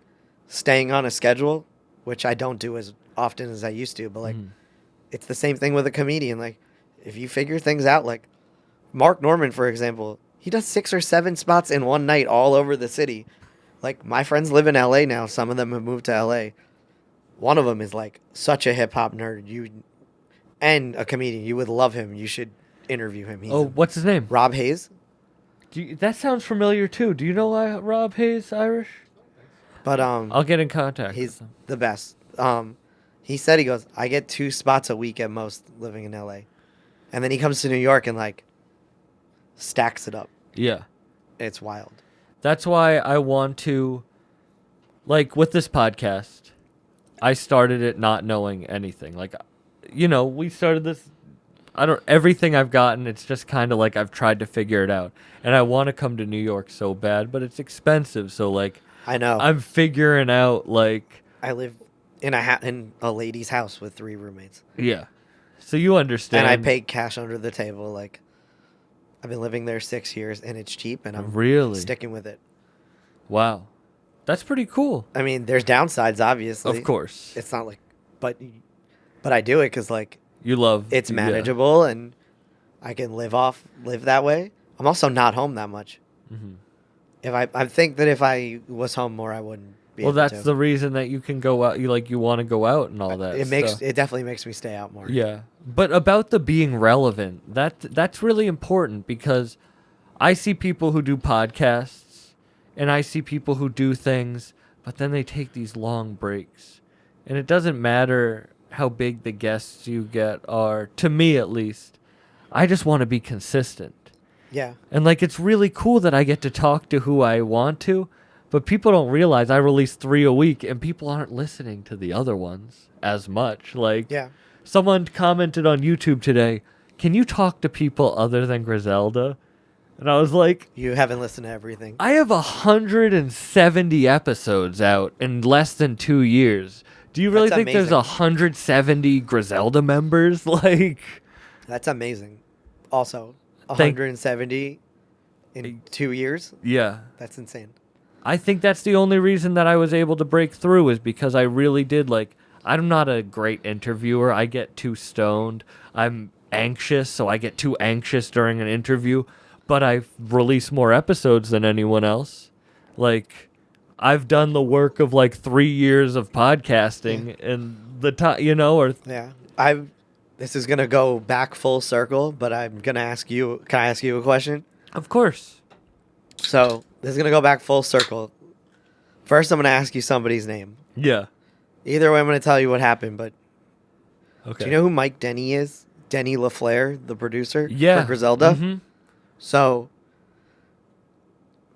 staying on a schedule, which I don't do as often as I used to, but, like, it's the same thing with a comedian. Like, if you figure things out, like Mark Norman, for example, he does 6 or 7 spots in one night all over the city. Like, my friends live in LA now. Some of them have moved to LA. One of them is, like, such a hip hop nerd. And a comedian. You would love him. You should interview him. He's What's his name? Rob Hayes. That sounds familiar too. Do you know Rob Hayes Irish? But I'll get in contact. he's with him. the best. He said, he goes, I get 2 spots a week at most living in LA. And then he comes to New York and, like, stacks it up. Yeah. It's wild. That's why I want to, like, with this podcast, I started it not knowing anything. Like, we started this, everything I've gotten, it's just kind of like I've tried to figure it out. And I want to come to New York so bad, but it's expensive. So, like, I know. I'm figuring out, like, I live in a lady's house with 3 roommates. yeah. So you understand. And I pay cash under the table. Like, I've been living there 6 years, and it's cheap, and I'm Really? sticking with it. Wow. That's pretty cool. I mean, there's downsides, obviously. Of course. It's not like, but I do it because, like, You love. it's yeah. manageable, and I can live that way. I'm also not home that much. Mhm. I think that if I was home more, I wouldn't be Well, able that's to. the reason that you can go out. You want to go out and all that. stuff. It definitely makes me stay out more. Yeah, but about the being relevant, that's really important because I see people who do podcasts and I see people who do things, but then they take these long breaks, and it doesn't matter how big the guests you get are. To me, at least, I just want to be consistent. Yeah. And, like, it's really cool that I get to talk to who I want to, but people don't realize I release 3 a week and people aren't listening to the other ones as much. Like, Yeah. someone commented on YouTube today, can you talk to people other than Griselda? And I was like, You haven't listened to everything. I have 170 episodes out in less than 2 years. Do you really That's think there's amazing. 170 Griselda members? Like, That's amazing. Also, Thank- 170 in 2 years. yeah. That's insane. I think that's the only reason that I was able to break through is because I really did, like, I'm not a great interviewer. I get too stoned. I'm anxious, so I get too anxious during an interview. But I've released more episodes than anyone else. Like, I've done the work of, like, 3 years of podcasting and the time, or Yeah. This is gonna go back full circle, but I'm gonna ask you. Can I ask you a question? of course. So this is gonna go back full circle. First, I'm gonna ask you somebody's name. Yeah. Either way, I'm gonna tell you what happened. But Okay. do you know who Mike Denny is? Denny LaFleur, the producer Yeah. for Griselda. Mhm. So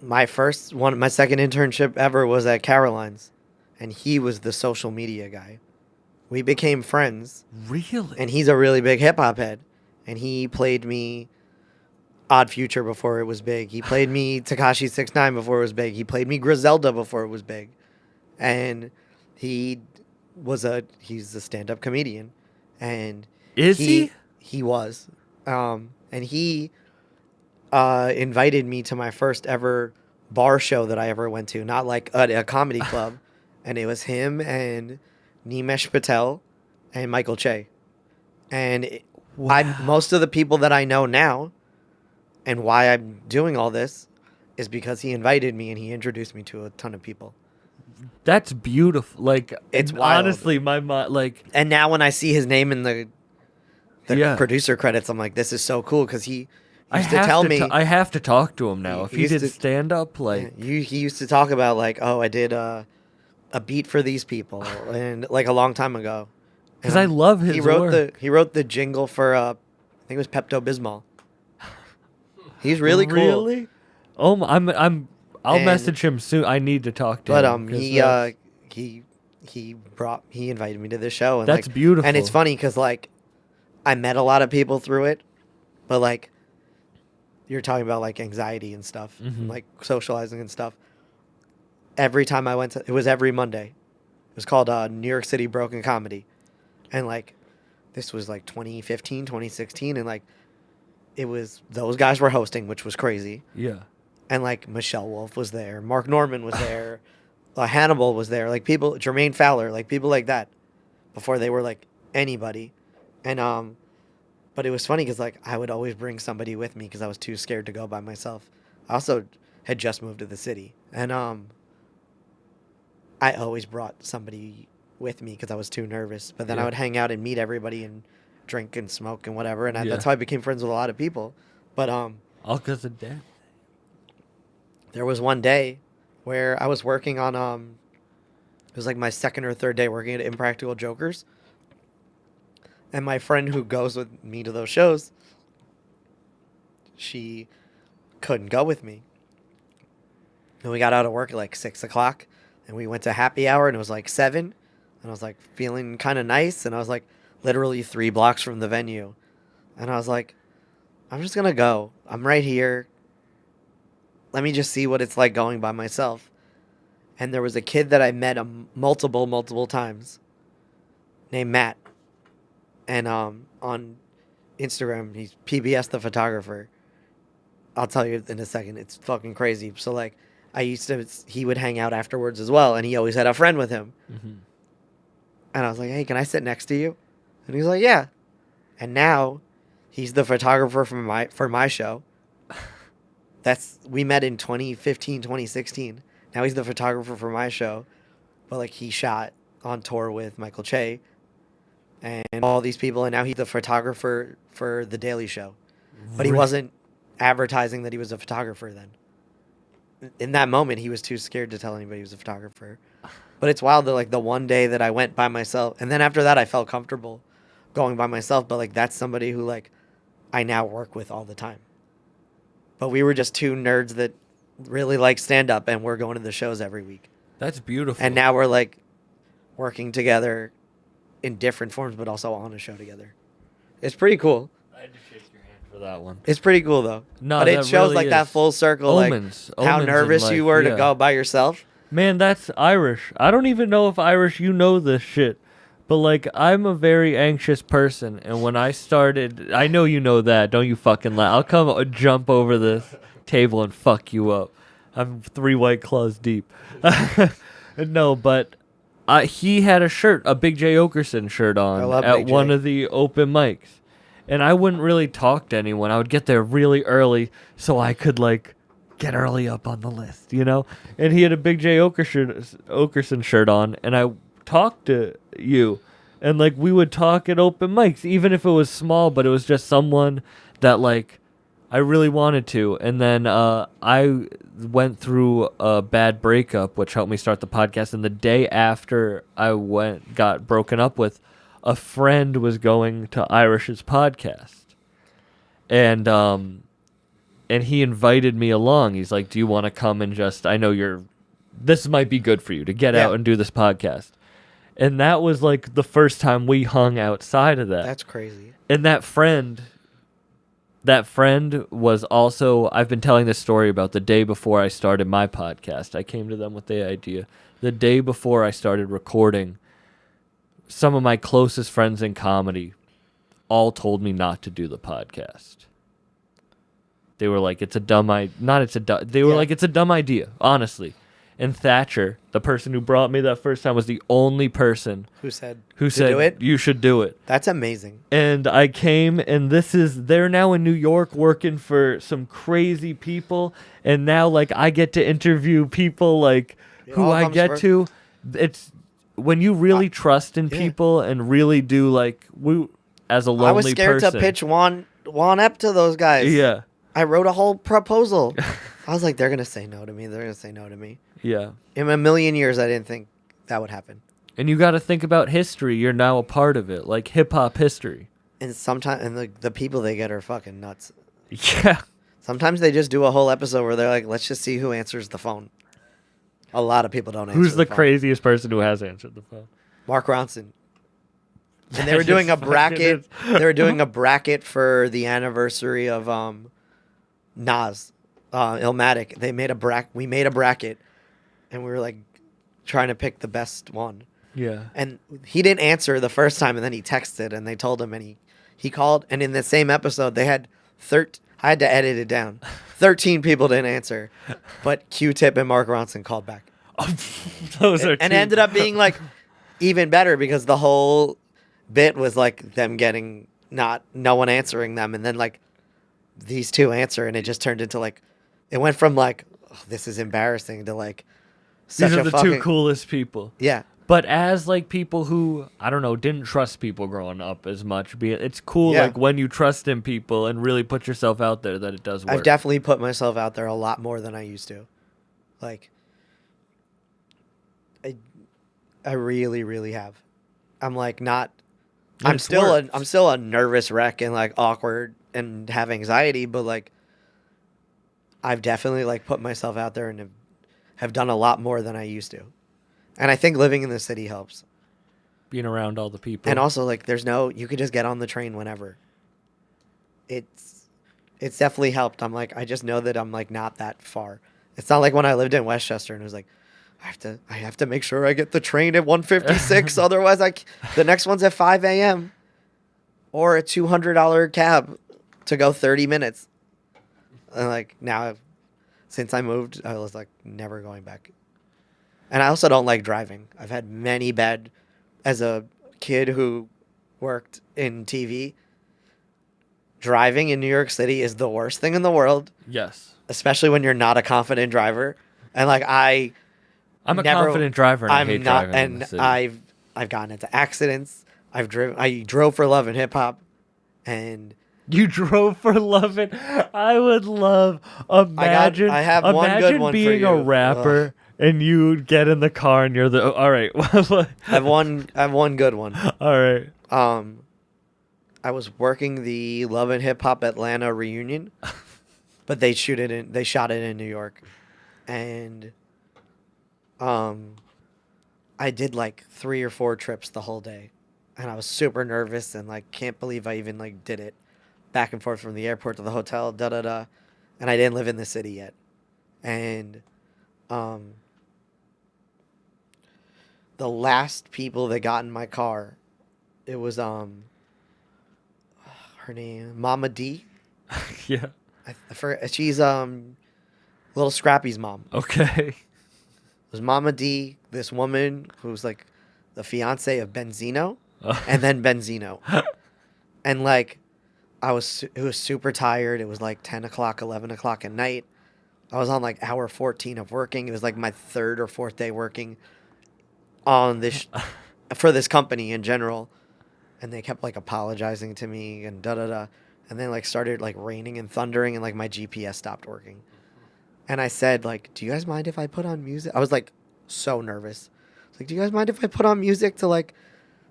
my second internship ever was at Caroline's, and he was the social media guy. We became friends, Really? and he's a really big hip hop head, and he played me Odd Future before it was big. He played me Tekashi 6ix9ine before it was big. He played me Griselda before it was big, and he's a stand-up comedian, and Is he? He was, and he invited me to my first ever bar show that I ever went to, not like a comedy club, and it was him and Nimesh Patel and Michael Che, and most of the people that I know now, and why I'm doing all this, is because he invited me and he introduced me to a ton of people. That's beautiful. Like, It's wild. honestly, my mind, like, And now when I see his name in the Yeah. producer credits, I'm like, this is so cool because he I used to have tell to me. I have to talk to him now. He If he used did to- stand up, like, he used to talk about, like, oh, I did a beat for these people, and like a long time ago. because I love his He wrote work. he wrote the jingle for I think it was Pepto Bismol. He's really cool. Really? Oh, I'll And- message him soon. I need to talk to But him. 'cause he he invited me to this show. And That's like, beautiful. And it's funny because like I met a lot of people through it, but like you're talking about like anxiety and stuff, and, like socializing and stuff. Every time I went to, it was every Monday. It was called New York City Broken Comedy. And like, this was like 2015, 2016. And like, it was, those guys were hosting, which was crazy. Yeah. And like, Michelle Wolf was there. Mark Norman was there. Hannibal was there. Like people, Jermaine Fowler, like people like that before they were like anybody. And, but it was funny because like, I would always bring somebody with me because I was too scared to go by myself. I also had just moved to the city. And, I always brought somebody with me because I was too nervous. But then I would hang out and meet everybody and drink and smoke and whatever. And that's how I became friends with a lot of people. But all because of that. There was one day where I was working on it was like my second or third day working at Impractical Jokers. And my friend who goes with me to those shows, she couldn't go with me. And we got out of work at like 6 o'clock. And we went to happy hour, and it was like 7. And I was like feeling kind of nice. And I was like literally 3 blocks from the venue. And I was like, I'm just going to go. I'm right here. Let me just see what it's like going by myself. And there was a kid that I met multiple times named Matt. And on Instagram, he's PBS the photographer. I'll tell you in a second. It's fucking crazy. So like, he would hang out afterwards as well, and he always had a friend with him. Mm-hmm. And I was like, hey, can I sit next to you? And he's like, yeah. And now he's the photographer for my show. We met in 2015, 2016. Now he's the photographer for my show. But like he shot on tour with Michael Che and all these people, and now he's the photographer for The Daily Show. But he wasn't advertising that he was a photographer then. In that moment, he was too scared to tell anybody he was a photographer. But it's wild that like the one day that I went by myself, and then after that I felt comfortable going by myself. But like that's somebody who like I now work with all the time. But we were just two nerds that really like stand up, and we're going to the shows every week. That's beautiful. And now we're like working together in different forms, but also on a show together. It's pretty cool. I had to shake your hand for that one. It's pretty cool though. No, but it shows really like that full circle, omens, like how omens nervous you were to go by yourself. Man, that's Irish. I don't even know if Irish, you know this shit. But like, I'm a very anxious person, and when I started, I know you know that. Don't you fucking lie. I'll come jump over this table and fuck you up. I'm 3 White Claws deep. No, but he had a shirt, a Big J Okerson shirt on at one of the open mics. And I wouldn't really talk to anyone. I would get there really early so I could, like, get early up on the list, you know? And he had a Big J Okerson shirt on, and I talked to you. And, like, we would talk at open mics, even if it was small, but it was just someone that, like, I really wanted to. And then I went through a bad breakup, which helped me start the podcast. And the day after I got broken up with, a friend was going to Irish's podcast. And he invited me along. He's like, do you want to come and just, I know this might be good for you to get out and do this podcast. And that was like the first time we hung outside of that. That's crazy. And that friend was also, I've been telling this story about the day before I started my podcast. I came to them with the idea. The day before I started recording, some of my closest friends in comedy all told me not to do the podcast. They were like, it's a dumb idea. They were like, it's a dumb idea, honestly. And Thatcher, the person who brought me that first time, was the only person who said do it? You should do it. That's amazing. And I came, and they're now in New York working for some crazy people. And now, like, I get to interview people, like, who I get to. It's when you really trust in people and really do, like, as a lonely person. I was scared to pitch Juan Ep to those guys. Yeah. I wrote a whole proposal. I was like, they're going to say no to me. They're going to say no to me. Yeah. In a million years, I didn't think that would happen. And you got to think about history. You're now a part of it, like hip-hop history. And sometimes the people they get are fucking nuts. Yeah. Sometimes they just do a whole episode where they're like, let's just see who answers the phone. A lot of people don't answer Who's the phone. craziest person who has answered the phone? Mark Ronson. And they were doing a bracket. They were doing a bracket for the anniversary of Nas, Illmatic. They made we made a bracket, and we were like trying to pick the best one. Yeah. And he didn't answer the first time, and then he texted, and they told him, and he called, and in the same episode, they had I had to edit it down. 13 people didn't answer, but Q-Tip and Mark Ronson called back. Those are and it ended up being like even better because the whole bit was like them getting no one answering them, and then like these two answer, and it just turned into like it went from like this is embarrassing to like such these are a the fucking, two coolest people. Yeah. But as like people who I don't know didn't trust people growing up as much, it's cool like when you trust in people and really put yourself out there that it does work. I've definitely put myself out there a lot more than I used to. Like I really, really have. I'm like not. I'm still a nervous wreck and like awkward and have anxiety, but like I've definitely like put myself out there and have done a lot more than I used to. And I think living in the city helps. Being around all the people. And also like you could just get on the train whenever. It's definitely helped. I'm like I just know that I'm like not that far. It's not like when I lived in Westchester and it was like I have to make sure I get the train at 1:56 otherwise the next one's at 5 a.m. or a $200 cab to go 30 minutes. And like now since I moved I was like never going back. And I also don't like driving. I've had many bad, as a kid who worked in TV, driving in New York City is the worst thing in the world. Yes. Especially when you're not a confident driver. And like I'm a confident driver and I hate not, driving in the city. I've gotten into accidents. I drove for love and hip hop, and you drove for love and I would love imagine I have one good one being for you. a rapper. Ugh. And you get in the car and you're all right. I have one good one. All right. I was working the Love and Hip Hop Atlanta reunion, but they shot it in New York, and I did like 3 or 4 trips the whole day, and I was super nervous and like can't believe I even like did it, back and forth from the airport to the hotel, and I didn't live in the city yet, and the last people that got in my car, it was her name Mama D. Yeah. I forget. She's Little Scrappy's mom. Okay. It was Mama D, this woman who was like the fiance of Benzino, and then Benzino, and like it was super tired. It was like 10 o'clock, 11 o'clock at night. I was on like hour 14 of working. It was like my 3rd or 4th day working on this for this company in general, and they kept like apologizing to me and and then like started like raining and thundering and like my GPS stopped working, and I said like, do you guys mind if I put on music? I was like so nervous. I was like, do you guys mind if I put on music to like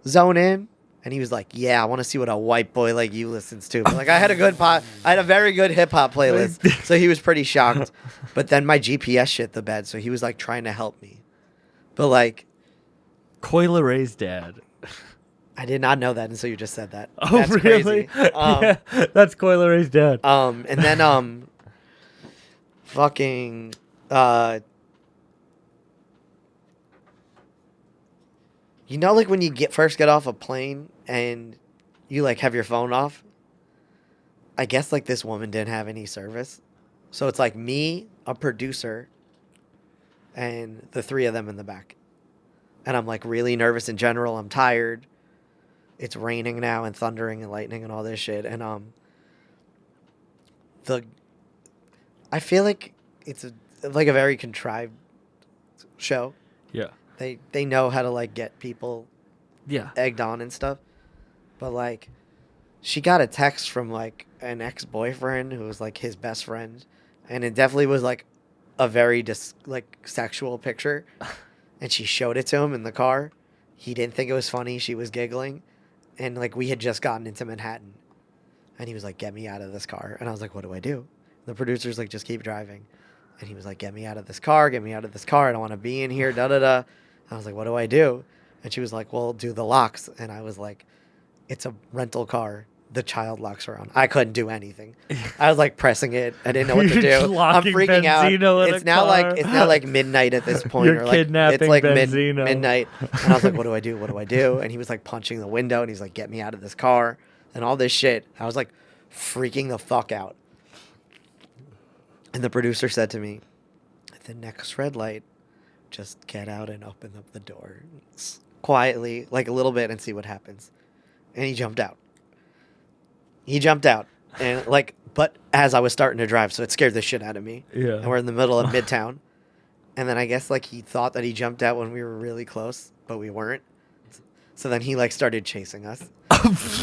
zone in? And he was like, yeah, I want to see what a white boy like you listens to. But like I had a very good hip hop playlist, so he was pretty shocked. But then my GPS shit the bed, so he was like trying to help me, but like Coyle Ray's dad. I did not know that until you just said that. Oh, that's really? Crazy. Yeah, that's Coyle Ray's dad. And then fucking you know, like when you first get off a plane and you like have your phone off. I guess like this woman didn't have any service, so it's like me, a producer, and the 3 of them in the back. And I'm like really nervous in general. I'm tired. It's raining now and thundering and lightning and all this shit. And I feel like it's like a very contrived show. Yeah. They know how to like get people egged on and stuff. But like she got a text from like an ex-boyfriend who was like his best friend, and it definitely was like a very sexual picture. And she showed it to him in the car. He didn't think it was funny. She was giggling. And, like, we had just gotten into Manhattan. And he was like, get me out of this car. And I was like, what do I do? And the producer's like, just keep driving. And he was like, get me out of this car. Get me out of this car. I don't want to be in here. I was like, what do I do? And she was like, well, do the locks. And I was like, it's a rental car. The child locks her on. I couldn't do anything. I was like pressing it. I didn't know what to You're do. I'm locking freaking out. Benzino in It's a now car. like midnight at this point. You're or like kidnapping it's like Benzino. midnight. And I was like, what do I do? What do I do? And he was like punching the window and he's like, get me out of this car and all this shit. I was like freaking the fuck out. And the producer said to me, at the next red light, just get out and open up the door quietly, like a little bit, and see what happens. And he jumped out. And like, but as I was starting to drive, so it scared the shit out of me. Yeah. And we're in the middle of Midtown. And then I guess like he thought that he jumped out when we were really close, but we weren't. So then he like started chasing us.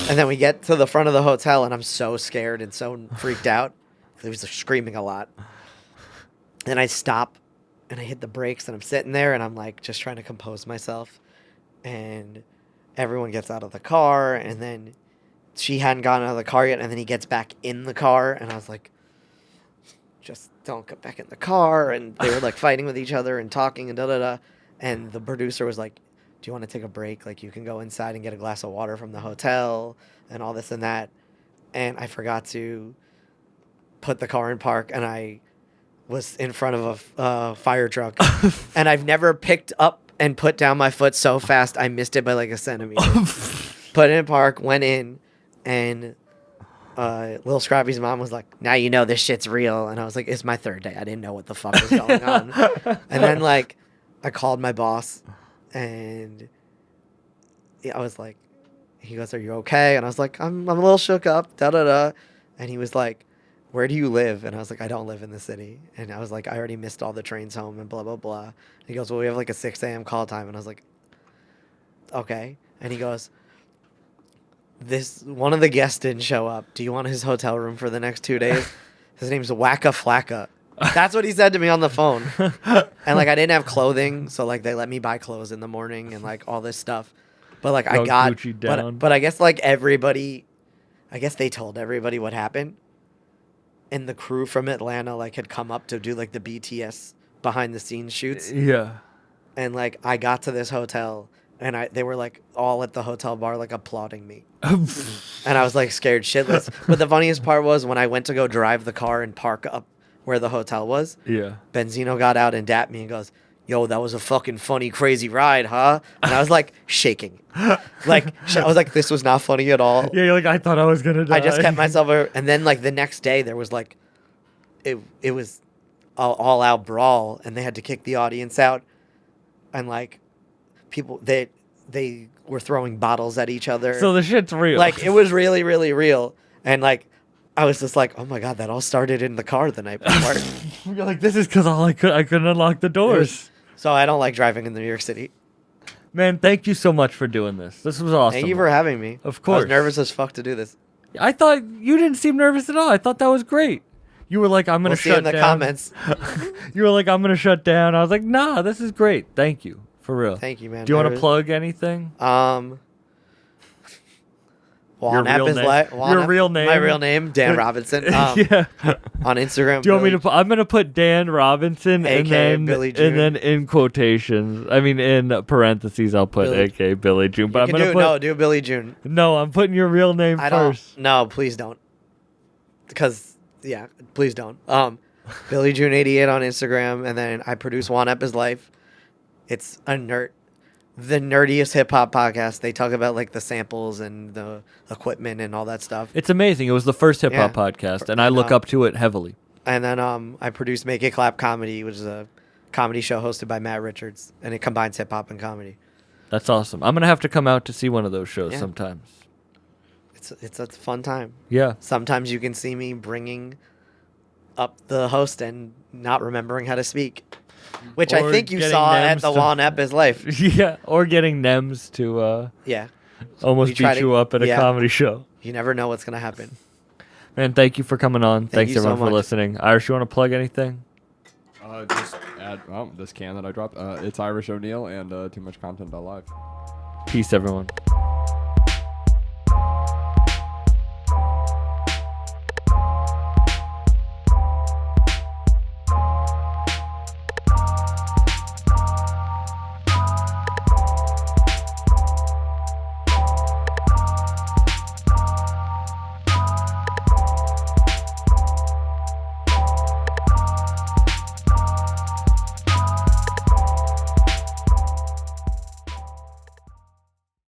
And then we get to the front of the hotel and I'm so scared and so freaked out. He was screaming a lot. And I stop and I hit the brakes and I'm sitting there and I'm like just trying to compose myself. And everyone gets out of the car and then she hadn't gotten out of the car yet. And then he gets back in the car and I was like, just don't get back in the car. And they were like fighting with each other and talking and da-da-da. And the producer was like, do you want to take a break? Like you can go inside and get a glass of water from the hotel and all this and that. And I forgot to put the car in park and I was in front of a fire truck. And I've never picked up and put down my foot so fast I missed it by like a centimeter. Put it in park, went in, and Lil Scrappy's mom was like, now you know this shit's real. And I was like, it's my third day. I didn't know what the fuck was going on. And then like I called my boss and I was like, he goes, are you okay? And I was like, I'm a little shook up, da-da-da. And he was like, where do you live? And I was like, I don't live in the city. And I was like, I already missed all the trains home and blah, blah, blah. And he goes, well, we have like a 6 a.m. call time. And I was like, okay. And he goes, one of the guests didn't show up. Do you want his hotel room for the next 2 days? His name's Wacka Flacka. That's what he said to me on the phone. And like, I didn't have clothing. So like, they let me buy clothes in the morning and like all this stuff. But like, I got, Gucci down. but I guess like everybody, I guess they told everybody what happened. And the crew from Atlanta like had come up to do like the BTS behind the scenes shoots. Yeah. And like I got to this hotel and they were like all at the hotel bar like applauding me. And I was like scared shitless. But the funniest part was when I went to go drive the car and park up where the hotel was. Yeah. Benzino got out and dapped me and goes, yo, that was a fucking funny, crazy ride, huh? And I was like shaking. Like, I was like, this was not funny at all. Yeah, you're like, I thought I was going to die. I just kept myself. And then, like, the next day, there was, like, it was all out brawl, and they had to kick the audience out. And, like, people, they were throwing bottles at each other. So the shit's real. Like, it was really, really real. And, like, I was just like, oh, my God, that all started in the car the night before. You're like, this is because I couldn't unlock the doors. So I don't like driving in New York City. Man, thank you so much for doing this. This was awesome. Thank you for having me. Of I course. was nervous as fuck to do this. I thought you didn't seem nervous at all. I thought that was great. You were like, I'm going to We'll see shut in the down. comments. You were like, I'm going to shut down. I was like, nah, this is great. Thank you. For real. Thank you, man. Do you want to Nervous. plug anything? Juan Your real App is name? like Your real name? My real name, Dan Robinson. Yeah. On Instagram. Do you want me to Billy- put, I'm going to put Dan Robinson and AKA then, Billy June. and then in quotations, I mean, in parentheses, I'll put Billy. AKA Billy June. But You I'm can going to put, do Billy June. no, I'm putting your real name I don't. first. No, please don't. Because yeah, please don't. Billy June 88 on Instagram, and then I produce Juan App is Life. It's the nerdiest hip hop podcast. They talk about like the samples and the equipment and all that stuff. It's amazing. It was the first hip hop Yeah. podcast, and I look No. up to it heavily. And then I produce Make It Clap Comedy, which is a comedy show hosted by Matt Richards, and it combines hip hop and comedy. That's awesome. I'm going to have to come out to see one of those shows Yeah. sometimes. It's a fun time. Yeah. Sometimes you can see me bringing up the host and not remembering how to speak, which I Or think you getting saw them at the to- Juan App is Life. Yeah. Or getting Nems to Yeah, almost We try beat to- you up at a yeah. comedy show. you never know what's gonna happen. Man, thank you for coming on. Thanks you so everyone for much. listening. Irish, you want to plug anything? Just add this can that I dropped. It's Irish O'Neill and Too Much Content Live. Peace, everyone.